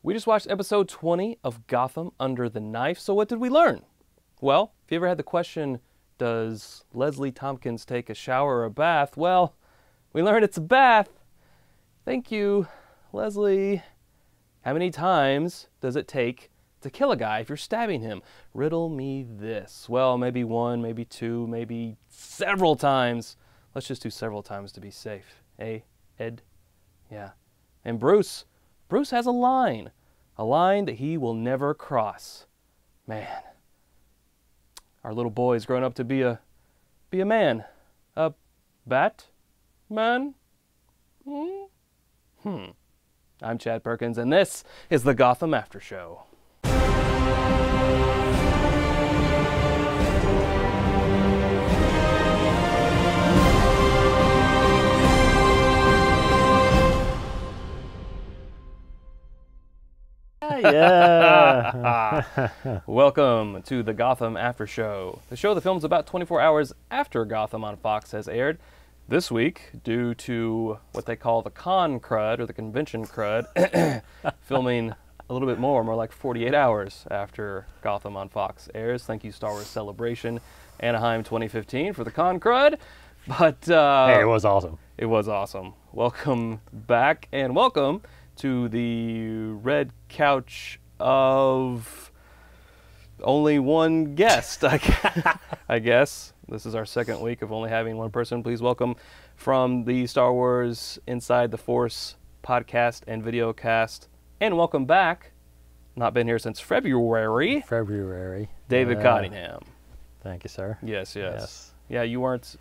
We just watched episode 20 of Gotham Under the Knife, so what did we learn? Well, if you ever had the question, does Leslie Tompkins take a shower or a bath? Well, we learned it's a bath. Thank you, Leslie. How many times does it take to kill a guy if you're stabbing him? Riddle me this. Well, maybe one, maybe two, maybe several times. Let's just do several times to be safe. Eh, Ed? Yeah. And Bruce has a line that he will never cross. Man, our little boy's grown up to be a man. A Batman? I'm Chad Perkins, and this is the Gotham After Show. Yeah. Welcome to the Gotham After Show, the show that films about 24 hours after Gotham on Fox has aired. This week, due to what they call the con crud, or the convention crud, filming a little bit more like 48 hours after Gotham on Fox airs. Thank you, Star Wars Celebration Anaheim 2015 for the con crud. But hey, it was awesome. It was awesome. Welcome back, and welcome to the red couch of only one guest, I guess. This is our second week of only having one person. Please welcome from the Star Wars Inside the Force podcast and video cast. And welcome back, not been here since February, David Cottingham. Thank you, sir. Yes. Yeah, you weren't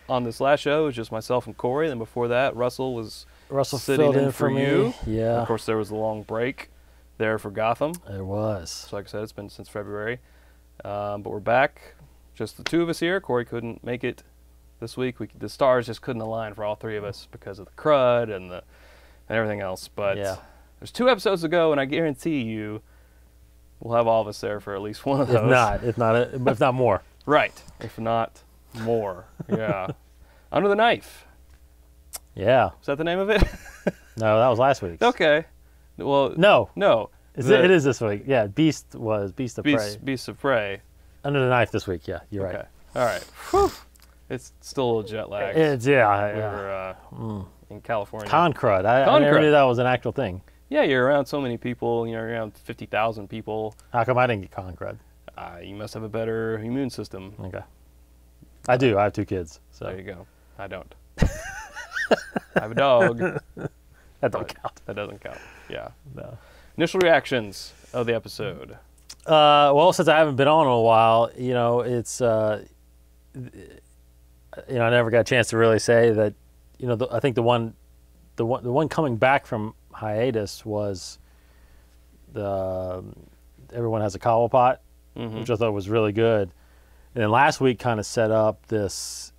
on this last show. It was just myself and Corey. Then before that, Russell was sitting in for you. Yeah. Of course, there was a long break there for Gotham. There was. So like I said, it's been since February. But we're back. Just the two of us here. Corey couldn't make it this week. The stars just couldn't align for all three of us because of the crud and everything else. But yeah, there's 2 episodes to go, and I guarantee you we'll have all of us there for at least one of those. If not more. Right. If not more. Yeah. Under the Knife. Yeah. Is that the name of it? No, that was last week. Okay. Well, No. It is this week. Yeah, Beast of Prey. Beast of Prey. Under the Knife this week. Yeah, you're Okay. right. All right. Whew. It's still a little jet lag. We were in California. Con crud. I never knew that was an actual thing. Yeah, you're around so many people. You're around 50,000 people. How come I didn't get con crud? You must have a better immune system. Okay. I do. I have 2 kids. So there you go. I don't. I have a dog. That don't count. That doesn't count. Yeah. No. Initial reactions of the episode. Well, since I haven't been on in a while, it's I never got a chance to really say that. I think the one coming back from hiatus was the Everyone Has a Cobblepot, which I thought was really good. And then last week kind of set up this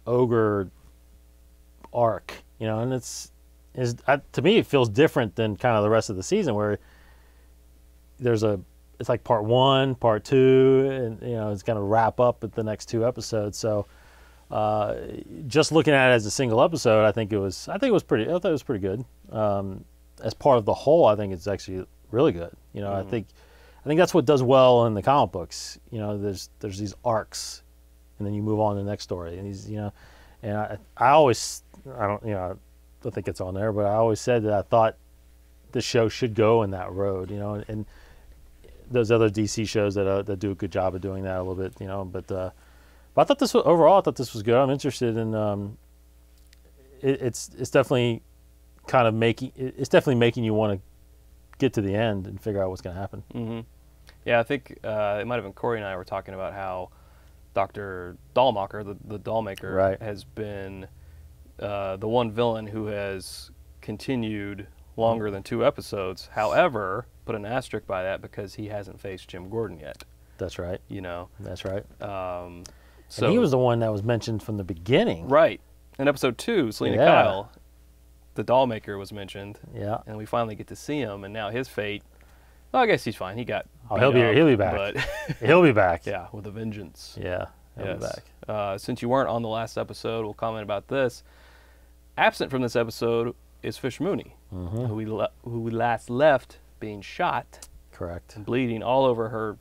Ogre arc, and to me it feels different than kind of the rest of the season, where it's like part 1, part 2, and it's going to wrap up at the next 2 episodes. So just looking at it as a single episode, I thought it was pretty good. As part of the whole, I think it's actually really good. I think that's what does well in the comic books. There's these arcs, and then you move on to the next story, and and I don't think it's on there, but I always said that I thought the show should go in that road, and those other DC shows that do a good job of doing that a little bit, but I thought this was good. I'm interested in it's definitely kind of making you want to get to the end and figure out what's going to happen. Mm-hmm. Yeah, I think it might have been Corey and I were talking about how Dr. Dollmaker, the Dollmaker, right, has been the one villain who has continued longer than 2 episodes. However, put an asterisk by that because he hasn't faced Jim Gordon yet. That's right. That's right. So and he was the one that was mentioned from the beginning. Right. In episode 2, Selina Kyle, the Dollmaker was mentioned. Yeah. And we finally get to see him, and now his fate. Well, I guess he's fine. He got. He'll be back. But he'll be back. Yeah, with a vengeance. Yeah. He'll be back. Since you weren't on the last episode, we'll comment about this. Absent from this episode is Fish Mooney, who we last left being shot, Correct. and bleeding all over her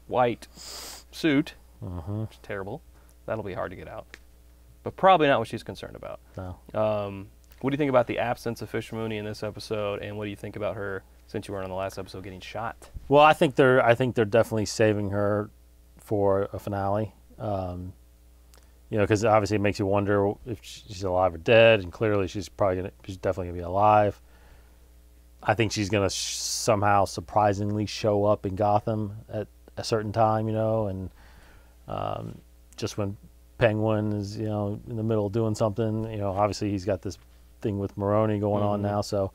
white suit. Mm-hmm. Which is terrible. That'll be hard to get out. But probably not what she's concerned about. No. What do you think about the absence of Fish Mooney in this episode, and what do you think about her, since you weren't on the last episode, getting shot? Well, I think they're definitely saving her for a finale. You know, because obviously it makes you wonder if she's alive or dead, and clearly she's definitely gonna be alive. I think she's gonna somehow surprisingly show up in Gotham at a certain time, you know, and just when Penguin is, you know, in the middle of doing something, you know, obviously he's got this thing with Mooney going on now, so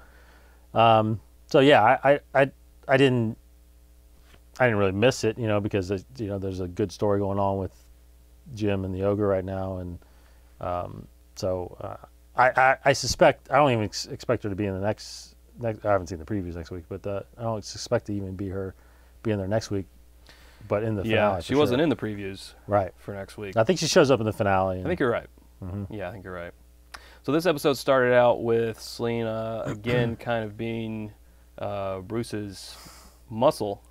yeah, I didn't really miss it, you know, because you know there's a good story going on with Jim and the Ogre right now, and I suspect, I don't even expect her to be in the next. I haven't seen the previews next week, but I don't expect to even be in there next week. But in the finale, yeah, she wasn't in the previews right for next week. I think she shows up in the finale. I think you're right. Mm-hmm. Yeah, I think you're right. So this episode started out with Selina again, kind of being Bruce's muscle,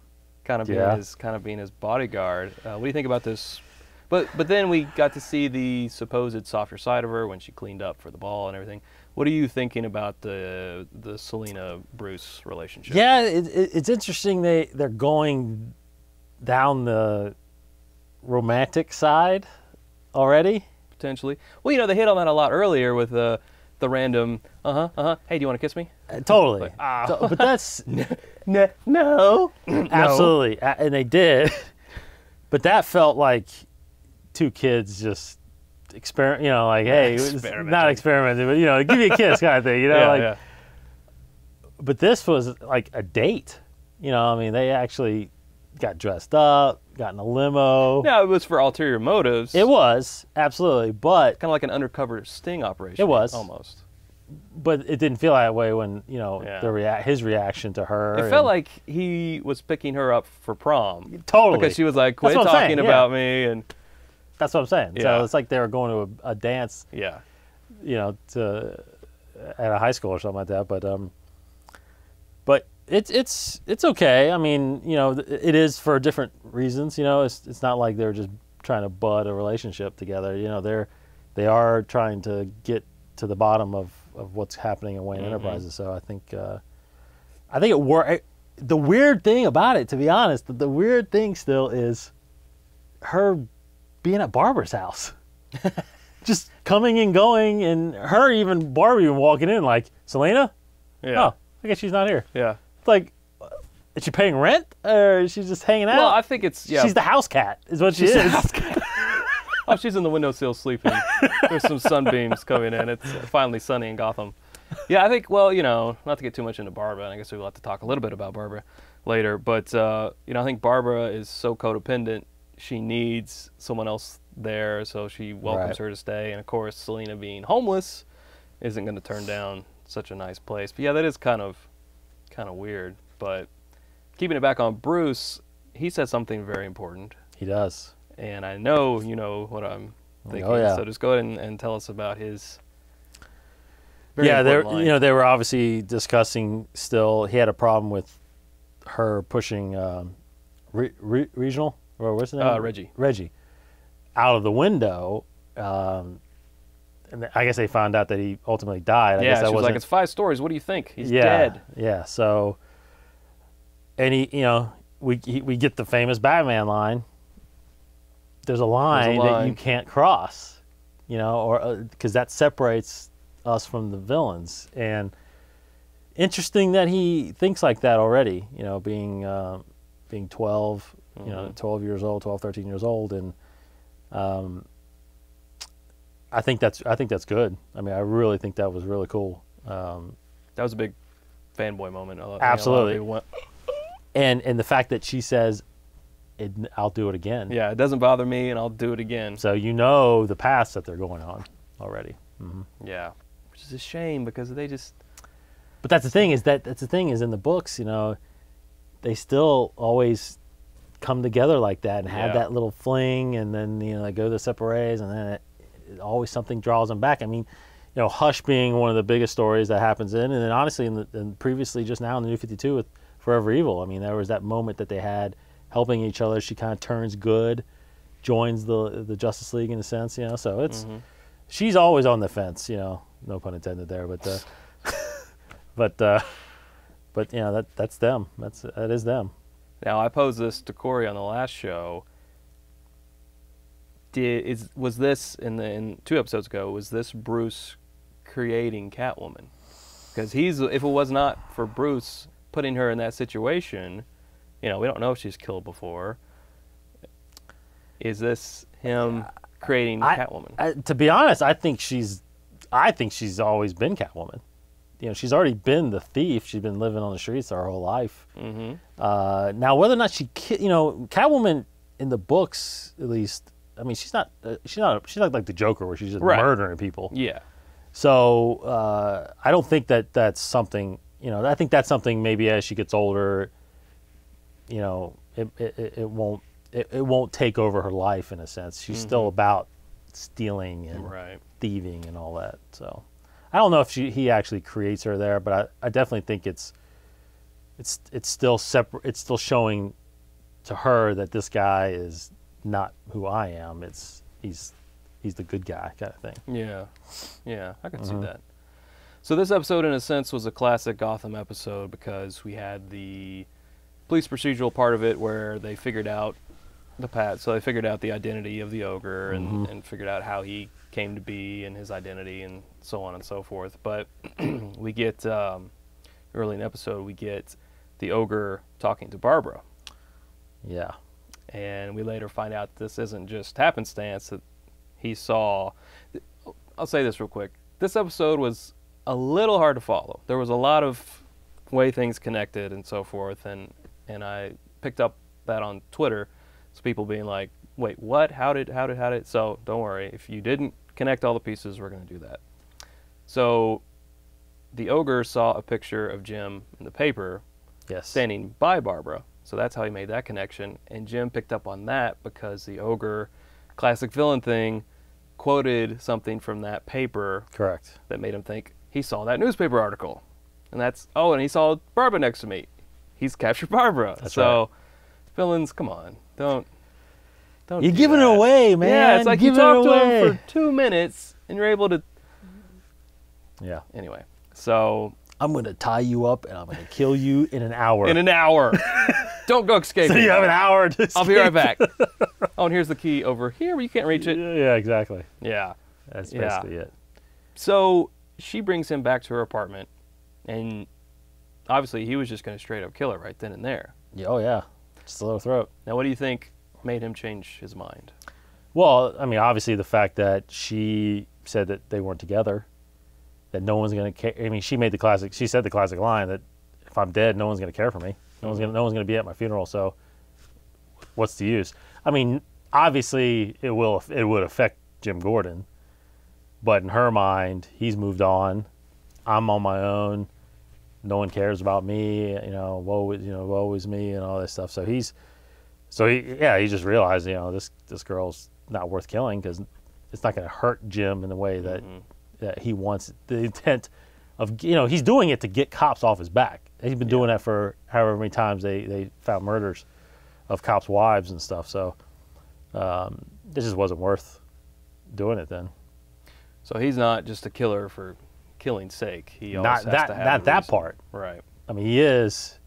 kind of being his bodyguard. What do you think about this? But then we got to see the supposed softer side of her when she cleaned up for the ball and everything. What are you thinking about the Selina Bruce relationship? Yeah, it's interesting. They're going down the romantic side already. Potentially. Well, you know, they hit on that a lot earlier with the random, hey, do you want to kiss me? Totally. But that's... No. Absolutely. And they did. But that felt like two kids just experiment, you know, like, hey, not experimenting, but, you know, give me a kiss kind of thing, you know? Yeah. But this was like a date. You know, I mean, they actually got dressed up, got in a limo. No, it was for ulterior motives. It was, absolutely, but... Kind of like an undercover sting operation. It was. Almost. But it didn't feel that way when, you know, his reaction to her. It felt like he was picking her up for prom. Totally. Because she was like, quit talking about me. And that's what I'm saying. Yeah. So it's like they were going to a dance, you know, at a high school or something like that. But it's okay. I mean, you know, it is for different reasons. You know, it's not like they're just trying to bud a relationship together. You know, they are trying to get to the bottom of what's happening in Wayne Enterprises. So I think it worked. The weird thing about it, to be honest, the weird thing still is her being at Barbara's house, just coming and going, and Barbie even walking in like, Selina? Yeah. Oh, I guess she's not here. Yeah. It's like, is she paying rent or is she just hanging out? Well, I think it's, she's the house cat, is what she is. The house cat. Oh, she's in the windowsill sleeping. There's some sunbeams coming in. It's finally sunny in Gotham. Yeah, I think, well, you know, not to get too much into Barbara, and I guess we'll have to talk a little bit about Barbara later, but, you know, I think Barbara is so codependent. She needs someone else there, so she welcomes her to stay. And, of course, Selina being homeless isn't going to turn down such a nice place. But, yeah, that is kind of weird. But keeping it back on Bruce, he says something very important. He does. And I know you know what I'm thinking. Oh, yeah. So just go ahead and tell us about his. They were obviously discussing still. He had a problem with her pushing regional, or what's his name? Reggie out of the window. And I guess they found out that he ultimately died. I guess that she was like, it's 5 stories. What do you think? He's dead. dead. Yeah. So, and we get the famous Batman line. There's a line that you can't cross, you know, or because that separates us from the villains. And interesting that he thinks like that already, you know, being 12, you know, 12 years old, 12, 13 years old, and I think that's good. I mean, I really think that was really cool. That was a big fanboy moment. Absolutely. And the fact that she says, I'll do it again. Yeah, it doesn't bother me, and I'll do it again. So you know the paths that they're going on already. Mm-hmm. Yeah, which is a shame because they just. But that's the thing is in the books, you know, they still always come together like that and have that little fling, and then you know they go to separates, and then it always something draws them back. I mean, you know, Hush being one of the biggest stories that happens and then honestly, and previously just now in the New 52 with forever evil. I mean, there was that moment that they had helping each other. She kind of turns good, joins the Justice League in a sense, you know. So it's she's always on the fence, you know. No pun intended there, but but you know that's them. That is them. Now I posed this to Corey on the last show. Was this in 2 episodes ago? Was this Bruce creating Catwoman? Because if it was not for Bruce putting her in that situation, you know, we don't know if she's killed before. Is this him creating Catwoman? To be honest, I think she's always been Catwoman. You know, she's already been the thief. She's been living on the streets her whole life. Now, whether or not you know, Catwoman in the books, at least, I mean, she's not like the Joker where she's just murdering people. Yeah. So I don't think that's something. You know, I think that's something maybe as she gets older, you know, it won't take over her life in a sense. She's still about stealing and thieving and all that. So I don't know if he actually creates her there, but I definitely think it's still separate. It's still showing to her that this guy is not who I am. He's the good guy kind of thing. Yeah, I can see that. So this episode, in a sense, was a classic Gotham episode because we had the police procedural part of it where they figured out so they figured out the identity of the Ogre and figured out how he came to be and his identity and so on and so forth. But we get, early in the episode, we get the Ogre talking to Barbara. Yeah. And we later find out this isn't just happenstance, that he saw... I'll say this real quick. This episode was a little hard to follow. There was a lot of way things connected and so forth, and I picked up that on Twitter. So people being like, wait, what? How did? So don't worry. If you didn't connect all the pieces, we're going to do that. So the Ogre saw a picture of Jim in the paper standing by Barbara. So that's how he made that connection. And Jim picked up on that because the Ogre, classic villain thing, quoted something from that paper. Correct. That made him think he saw that newspaper article. And and he saw Barbara next to me. He's captured Barbara. That's right. Villains, come on. Don't You're giving it away, man. Yeah, it's like you talk to him for 2 minutes and you're able to... Yeah. Anyway, so... I'm going to tie you up and I'm going to kill you in an hour. In an hour. Don't go escaping. So you have an hour to escape. I'll be right back. Oh, and here's the key over here where you can't reach it. Yeah, exactly. Yeah. That's basically it. So she brings him back to her apartment, and obviously he was just going to straight up kill her right then and there. Yeah, oh, yeah. Just a little throat. Now, what do you think made him change his mind? Well, I mean, obviously the fact that she said that they weren't together, that no one's going to care. I mean, she said the classic line that if I'm dead, no one's going to care for me. No one's going to be at my funeral, so what's the use? I mean, obviously it would affect Jim Gordon, but in her mind, he's moved on. I'm on my own. No one cares about me. Woe is me and all this stuff. So he just realized, this girl's not worth killing because it's not going to hurt Jim in the way that he wants. The intent of, he's doing it to get cops off his back. He's been doing that for however many times they found murders of cops' wives and stuff. So this just wasn't worth doing it then. So he's not just a killer for killing's sake. He always has to have not that part. Right. I mean, he is.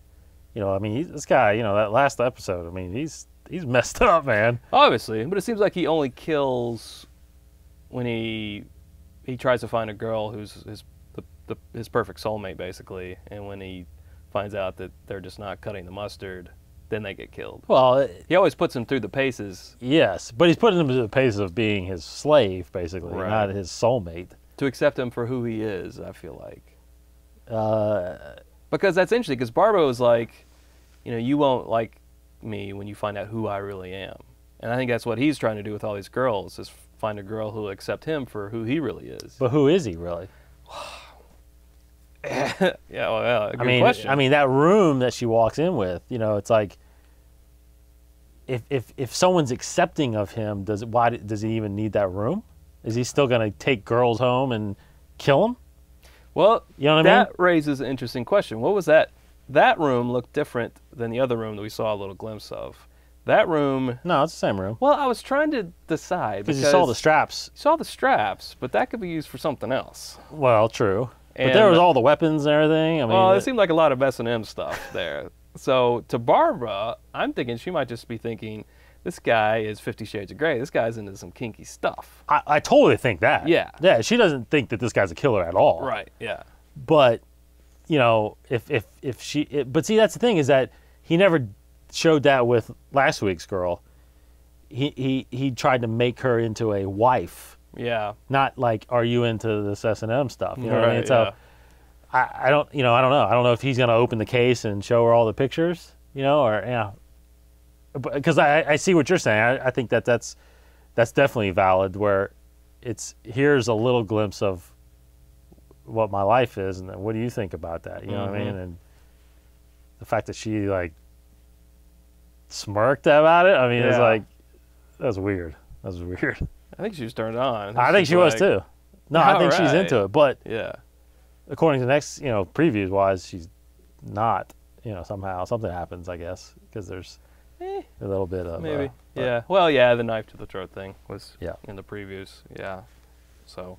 This guy. That last episode. I mean, he's messed up, man. Obviously, but it seems like he only kills when he tries to find a girl who's his perfect soulmate, basically, and when he finds out that they're just not cutting the mustard, then they get killed. Well, he always puts them through the paces. Yes, but he's putting them through the paces of being his slave, basically, right. Not his soulmate. To accept him for who he is, I feel like. Because that's interesting, because Barbara was like, you won't like me when you find out who I really am. And I think that's what he's trying to do with all these girls, is find a girl who will accept him for who he really is. But who is he, really? Good question. I mean, that room that she walks in with, it's like, if someone's accepting of him, does he even need that room? Is he still going to take girls home and kill them? Well, you know what I mean? That raises an interesting question. What was that that room looked different than the other room that we saw a little glimpse of. That room... No, it's the same room. Well, I was trying to decide. Because you saw the straps. You saw the straps, but that could be used for something else. Well, true. And, but there was all the weapons and everything. I mean, well, it seemed like a lot of S&M stuff there. So to Barbara, I'm thinking she might just be thinking, this guy is 50 Shades of Grey. This guy's into some kinky stuff. I totally think that. Yeah. Yeah, she doesn't think that this guy's a killer at all. Right, yeah. But, you know, if she... but see, that's the thing, is that he never showed that with last week's girl. He tried to make her into a wife. Yeah. Not like, are you into this S&M stuff? You know what I mean? Right, So I don't know. I don't know if he's going to open the case and show her all the pictures, you know, or, yeah. Because I see what you're saying. I think that's definitely valid, where here's a little glimpse of what my life is, and then what do you think about that? You know what I mean? And the fact that she, like, smirked about it, I mean, it's like, that's weird. That was weird. I think she was turned on. I think she was too. No, I think she's into it, but yeah, according to the next, you know, previews wise, she's not. You know, somehow something happens, I guess, because there's a little bit of maybe. Yeah. Well, yeah, the knife to the throat thing was yeah. in the previews. Yeah. So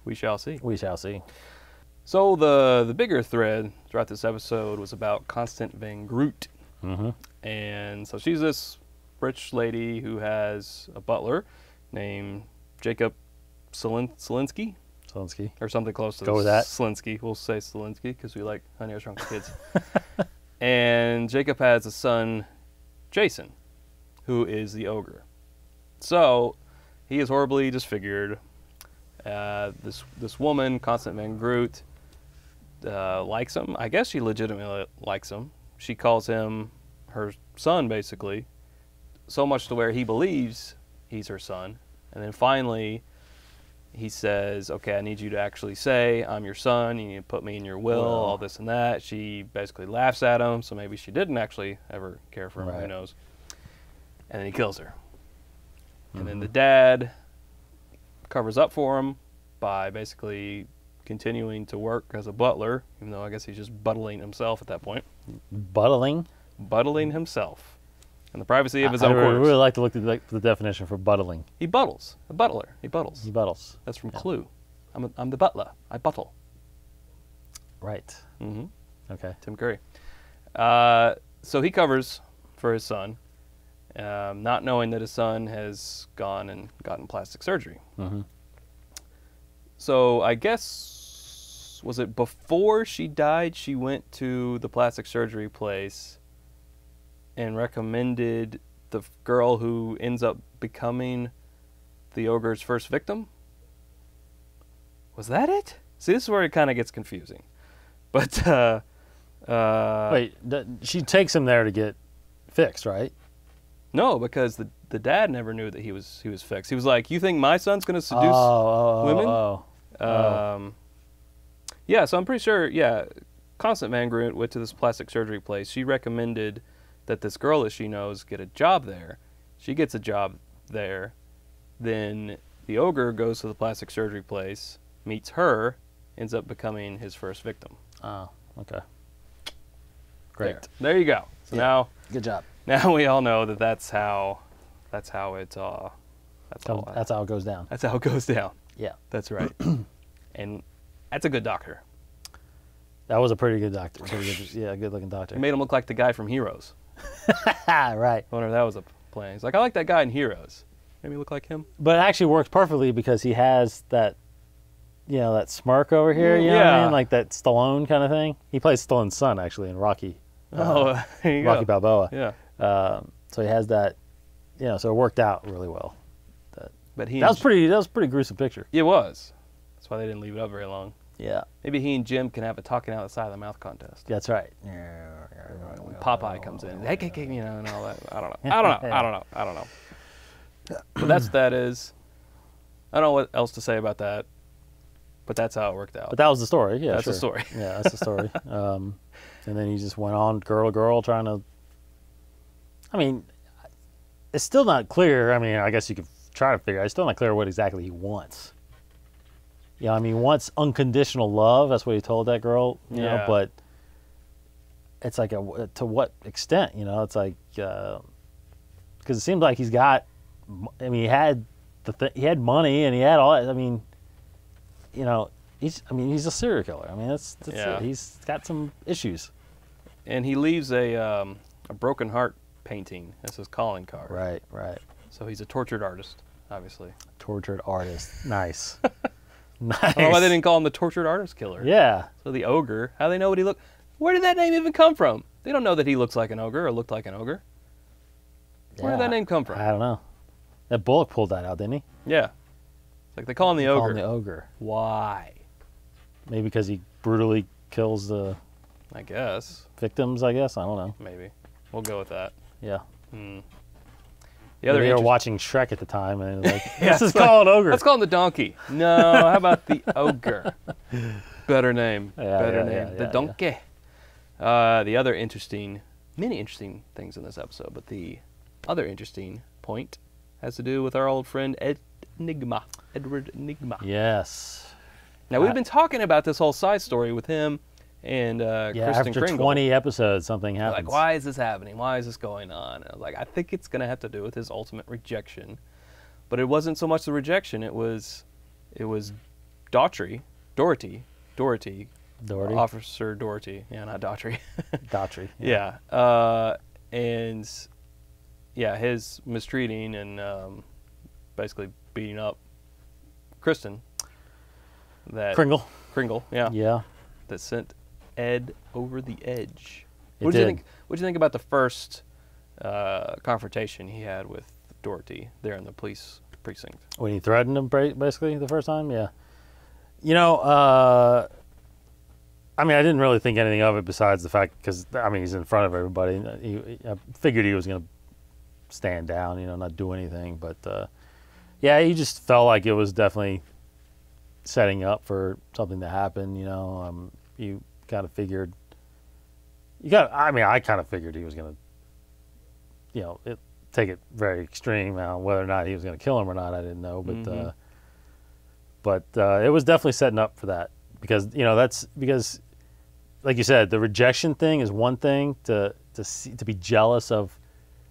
we shall see. We shall see. So the bigger thread throughout this episode was about Constant Van Groot. And so she's this rich lady who has a butler named Jacob Selinsky. Or something close to Go with that. Selinsky. We'll say Selinsky because we like Honey, I Shrunk the Kids. And Jacob has a son, Jason, who is the ogre. So he is horribly disfigured. This woman, Constant Van Groot, likes him. I guess she legitimately likes him. She calls him her son, basically, so much to where he believes he's her son. And then finally, he says, okay, I need you to actually say, I'm your son, you need to put me in your will, all this and that. She basically laughs at him, so maybe she didn't actually ever care for him, who knows. And then he kills her. And then the dad covers up for him by basically continuing to work as a butler, even though I guess he's just buttling himself at that point. Buttling? Buttling himself in the privacy of his own quarters. I would really like to look at the definition for buttling. He buttles. A butler. He buttles. He buttles. That's from Clue. I'm the butler. I buttle. Right. Okay. Tim Curry. So he covers for his son, not knowing that his son has gone and gotten plastic surgery. So I guess, was it before she died, she went to the plastic surgery place and recommended the girl who ends up becoming the ogre's first victim? Was that it? See, this is where it kind of gets confusing. But, wait, she takes him there to get fixed, right? No, because the dad never knew that he was fixed. He was like, "You think my son's going to seduce women?" Yeah, so I'm pretty sure. Yeah, Constant Van Groot went to this plastic surgery place. She recommended that this girl that she knows get a job there. She gets a job there. Then the ogre goes to the plastic surgery place, meets her, ends up becoming his first victim. Oh, okay. Great. There you go. So now, good job. Now we all know that that's how it that's how it goes down. That's how it goes down. Yeah. That's right. And that's a good doctor. That was a pretty good doctor. Good looking doctor. It made him look like the guy from Heroes. Right. I wonder if that was a plan. He's like, I like that guy in Heroes. Made me look like him. But it actually works perfectly because he has that, that smirk over here, you know what I mean? Like that Stallone kind of thing. He plays Stallone's son, actually, in Rocky. There you go. Rocky Balboa. Yeah. So he has that, so it worked out really well. But that was a pretty gruesome picture. It was. That's why they didn't leave it up very long. Yeah. Maybe he and Jim can have a talking out the side of the mouth contest. That's right. When Popeye comes in, hey, and all that. I don't know. But that's what that is. I don't know what else to say about that. But that's how it worked out. But that was the story. Yeah, that's the story. Yeah, that's the story. And then he just went on girl to girl trying to. I mean, it's still not clear. I mean, I guess you could try to figure out. It's still not clear what exactly he wants. I mean, he wants unconditional love. That's what he told that girl. You know, but it's like to what extent, you know? It's like because it seems like he's got. I mean, he had he had money and he had all that. I mean, you know, he's a serial killer. I mean, that's Yeah. it. He's got some issues. And he leaves a broken heart painting as his calling card. Right, right. So he's a tortured artist, obviously. Tortured artist. Nice. Nice. I don't know why they didn't call him the tortured artist killer. Yeah. So the ogre, how do they know what he look? Where did that name even come from? They don't know that he looks like an ogre or looked like an ogre. Where did that name come from? I don't know. That Bullock pulled that out, didn't he? Yeah. It's like they call him the Call ogre. him the ogre. Why? Maybe because he brutally kills the I guess. victims, I guess. I don't know. Maybe. We'll go with that. Yeah. The They other were interest- watching Shrek at the time, and they're like, Yeah, this is it's like, called ogre. Let's call him the donkey. No, how about the ogre? Better name. Yeah, Better yeah, name. yeah, The yeah, donkey. The other many interesting things in this episode, but the other interesting point has to do with our old friend Edward Nigma. Yes. Now, we've been talking about this whole side story with him and Yeah, Kristen after Kringle. 20 episodes, something happens. Like, why is this happening? Why is this going on? And I was like, I think it's going to have to do with his ultimate rejection. But it wasn't so much the rejection. It was Dorothy, Officer Dorothy. Yeah, not Daughtry. Daughtry. Yeah. And, yeah, his mistreating and basically beating up Kristen. Kringle, yeah. Yeah. That sent Ed over the edge. It What did you did. think? What did you think about the first confrontation he had with Dorothy there in the police precinct? When he threatened him, basically, the first time? Yeah. You know, I mean, I didn't really think anything of it besides the fact, because, I mean, he's in front of everybody. I figured he was going to stand down, you know, not do anything. But, yeah, he just felt like it was definitely setting up for something to happen, you know. You kind of figured, I kind of figured he was going to, you know, take it very extreme. Whether or not he was going to kill him or not, I didn't know. But it was definitely setting up for that, because, you know, that's because, like you said, the rejection thing is one thing. To be jealous of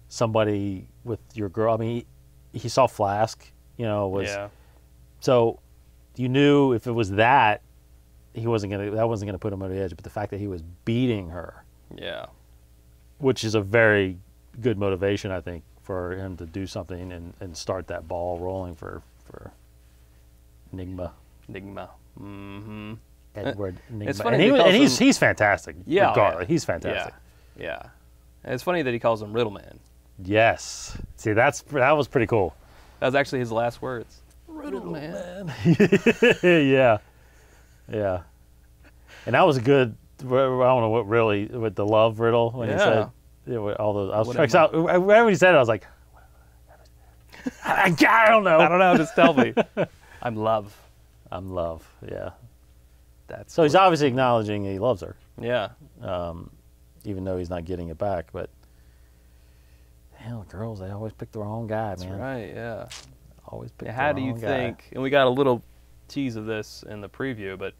somebody with your girl. I mean, he saw Flask, you know, so you knew if it was that, that wasn't gonna put him over the edge. But the fact that he was beating her, Yeah. which is a very good motivation, I think, for him to do something and start that ball rolling for Nigma. Mm-hmm. Edward Nigma. It's funny and he's fantastic. Yeah, regardless. He's fantastic. Yeah. And it's funny that he calls him Riddleman. Yes. See, that was pretty cool. That was actually his last words. Riddleman. Yeah. Yeah. And that was a good, I don't know what really, with the love riddle, when he said, with all those, I was trying, so whenever he said it, I was like, I don't know. I don't know, just tell me. I'm love. I'm love, yeah. That's So he's obviously acknowledging he loves her, yeah. even though he's not getting it back. But hell, girls, they always pick the wrong guy, That's man. right, yeah. Always pick How the do you wrong guy. think, and we got a little tease of this in the preview, but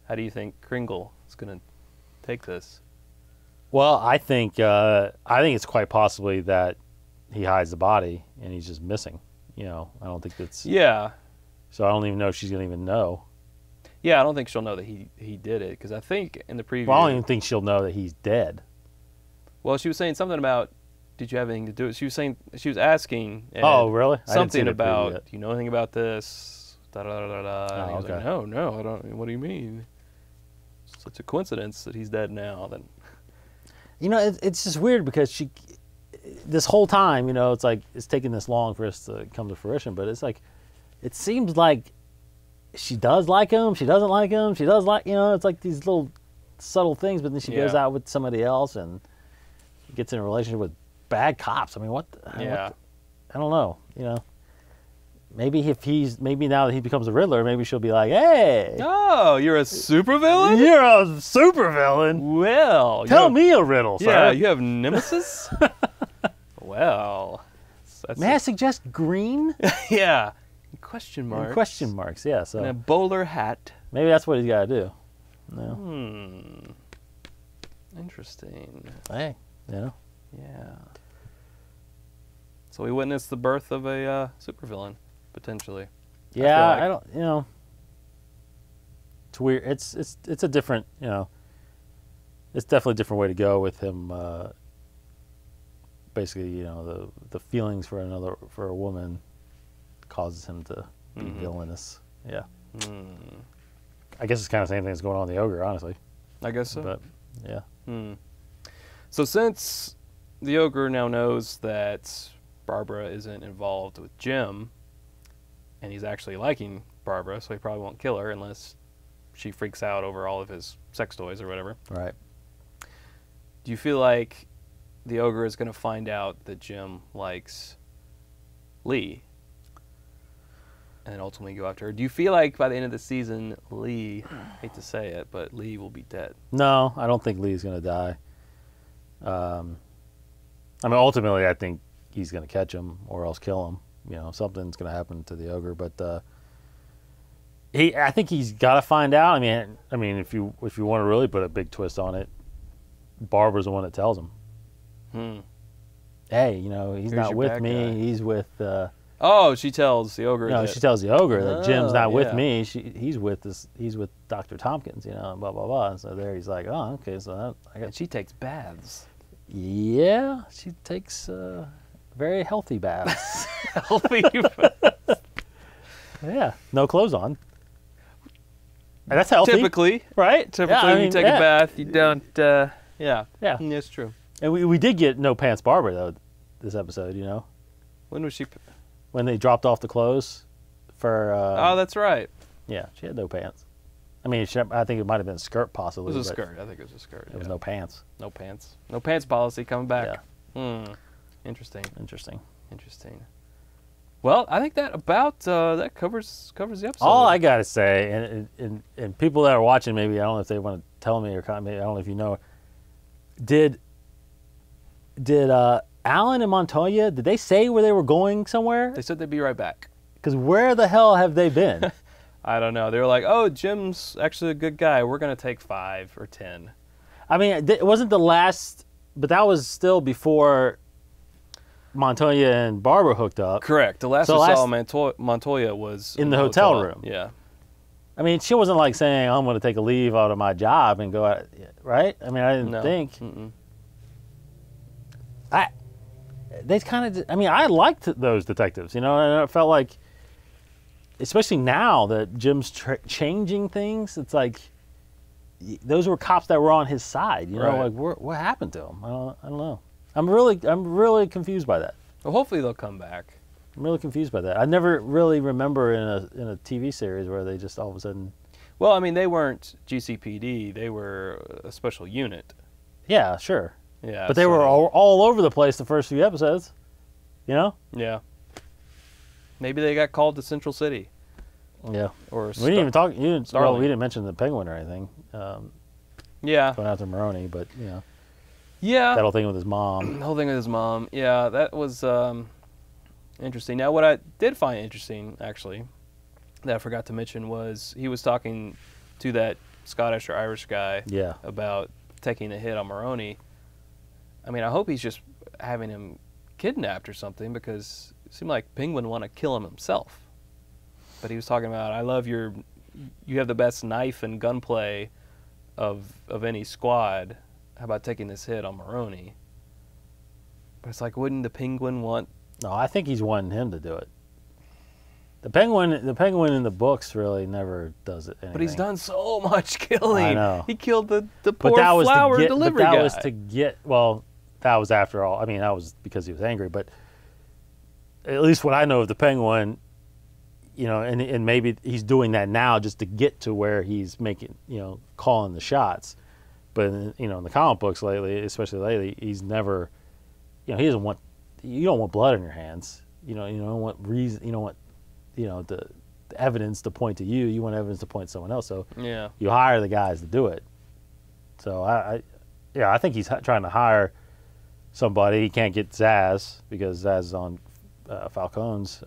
how do you think Kringle is going to take this? Well, I think it's quite possibly that he hides the body and he's just missing. You know, I don't think that's. Yeah. So I don't even know if she's gonna even know. Yeah, I don't think she'll know that he did it, because I think in the preview. Well, I don't even think she'll know that he's dead. Well, she was saying something about, did you have anything to do with it? She was asking. Ed Oh, really? I didn't see something the preview about, yet. do you know anything about this? Da da da da da. And he was like, okay. no, I don't. What do you mean? It's such a coincidence that he's dead now. Then. You know, it's just weird because this whole time, you know, it's like it's taking this long for us to come to fruition, but it's like, it seems like she does like him, she doesn't like him, she does like, you know, it's like these little subtle things, but then she goes out with somebody else and gets in a relationship with bad cops. I mean, I don't know, you know. Maybe maybe now that he becomes a Riddler, maybe she'll be like, hey. Oh, you're a supervillain? You're a supervillain. Well, Tell me a riddle, sir. Yeah, you have nemesis? Well, may I suggest green? Yeah. Question marks. And question marks, yeah. So and a bowler hat. maybe that's what he's got to do. No. Interesting. Hey, you know. Yeah. So we witnessed the birth of a supervillain, potentially. Yeah, like. I don't. You know, it's weird. It's a different. You know, it's definitely a different way to go with him. Basically, you know, the feelings for a woman causes him to be villainous. Yeah. I guess it's kind of the same thing that's going on in the Ogre, honestly. I guess so. But yeah. So since the Ogre now knows that Barbara isn't involved with Jim, and he's actually liking Barbara, so he probably won't kill her unless she freaks out over all of his sex toys or whatever. Right. Do you feel like the Ogre is going to find out that Jim likes Lee and then ultimately go after her? Do you feel like by the end of the season, Lee, hate to say it, but Lee will be dead? No, I don't think Lee's going to die. I mean, ultimately, I think he's going to catch him or else kill him. You know, something's going to happen to the Ogre, but I think he's got to find out. I mean, if you want to really put a big twist on it, Barbara's the one that tells him. Hey, you know, he's not with me. Guy. He's with. Oh, she tells the Ogre. No, she tells the Ogre that Jim's not with yeah. me. He's with Dr. Tompkins. You know, and blah blah blah. And so there, he's like, oh, okay. So I got. And she takes baths. Yeah, she takes very healthy baths. Healthy. Yeah, no clothes on. And that's healthy. Typically, right? Typically, when you take a bath, you don't. Yeah. Yeah. That's true. And we did get no pants Barbara though this episode. You know, When was she? when they dropped off the clothes for. Oh, that's right. Yeah, she had no pants. I mean, I think it might have been a skirt possibly. It was a skirt. I think it was a skirt. There was no pants. No pants. No pants policy coming back. Yeah. Interesting. Interesting. Well, I think that about that covers the episode. All I gotta say, and people that are watching, maybe I don't know if they want to tell me or comment. I don't know if you know. Did Alan and Montoya, did they say where they were going somewhere? They said they'd be right back. Because where the hell have they been? I don't know. They were like, "Oh, Jim's actually a good guy. We're gonna take 5 or 10." I mean, it wasn't the last, but that was still before Montoya and Barbara hooked up. Correct. The last we saw Montoya was in the hotel room. Yeah. I mean, she wasn't like saying, I'm going to take a leave out of my job and go out, right? I mean, I didn't think. They kind of, I mean, I liked those detectives, you know, and I felt like, especially now that Jim's changing things, it's like, those were cops that were on his side, you know, Right. like what happened to them? I don't know. I'm really confused by that. Well, hopefully they'll come back. I'm really confused by that. I never really remember in a TV series where they just all of a sudden. Well, I mean, they weren't GCPD. They were a special unit. Yeah, sure. Yeah. But they were all over the place the first few episodes. You know? Yeah. Maybe they got called to Central City. Yeah. Or we didn't even talk. We Starling. didn't mention the Penguin or anything. Yeah. Going after Mooney, but you know. Yeah. That whole thing with his mom. The whole thing with his mom. Yeah, that was interesting. Now, what I did find interesting, actually, that I forgot to mention was he was talking to that Scottish or Irish guy Yeah. about taking a hit on Mooney. I mean, I hope he's just having him kidnapped or something, because it seemed like Penguin want to kill him himself. But he was talking about, I love you have the best knife and gunplay of any squad. How about taking this hit on Mooney? But it's like, wouldn't the Penguin want? No, I think he's wanting him to do it. The Penguin in the books really never does it. But he's done so much killing. I know. He killed the poor flower delivery guy. That was to get. Well, that was after all. I mean, that was because he was angry. But at least what I know of the Penguin, you know, and maybe he's doing that now just to get to where he's making, you know, calling the shots. But you know, in the comic books lately, especially lately, he's never, you know, he doesn't want. You don't want blood on your hands. You know, you don't want reason. You don't want, you know, the evidence to point to you. You want evidence to point to someone else. So yeah, you hire the guys to do it. So I think he's trying to hire somebody. He can't get Zaz because Zaz is on Falcone's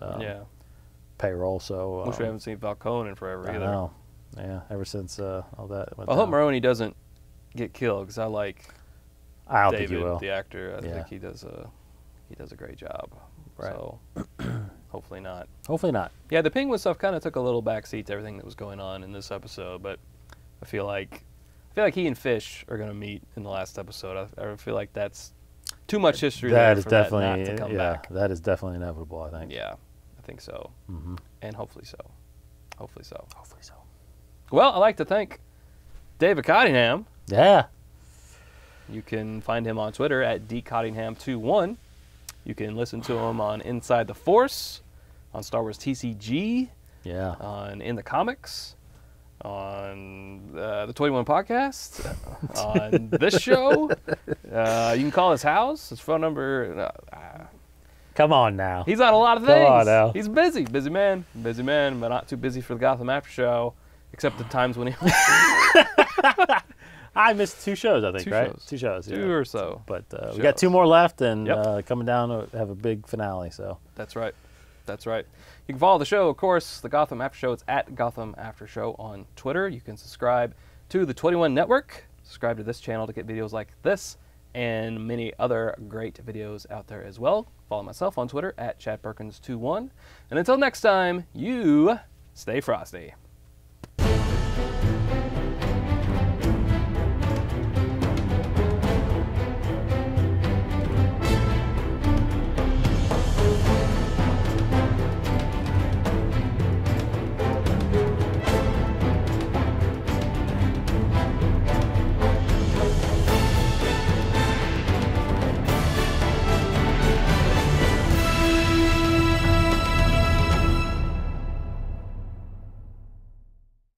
payroll. So which we haven't seen Falcone in forever either. I know. Yeah, ever since all that. I hope Mooney doesn't get killed, because I like I don't David, think he will. the actor. I Yeah. think he does a great job. Right. So hopefully not. Hopefully not. Yeah, the Penguin stuff kind of took a little backseat to everything that was going on in this episode, but I feel like he and Fish are going to meet in the last episode. I feel like that's too much history That there is for definitely that not to come back. that is definitely inevitable. I think. Yeah, I think so, and hopefully so. Hopefully so. Hopefully so. Well, I'd like to thank David Cottingham. Yeah. You can find him on Twitter at dcottingham21. You can listen to him on Inside the Force, on Star Wars TCG, Yeah. on In the Comics, on the 21 Podcast, on this show. You can call his house. His phone number. Come on now. He's on a lot of Come things. on now. He's busy. Busy man, but not too busy for the Gotham After Show, except the times when he... I missed 2 shows, I think, Two right? shows. 2 shows. Two or so. But we got 2 more left, and Yep. coming down to have a big finale. So That's right. That's right. You can follow the show, of course, the Gotham After Show. It's at Gotham After Show on Twitter. You can subscribe to the 21 Network. Subscribe to this channel to get videos like this and many other great videos out there as well. Follow myself on Twitter at ChadPerkins21. And until next time, you stay frosty.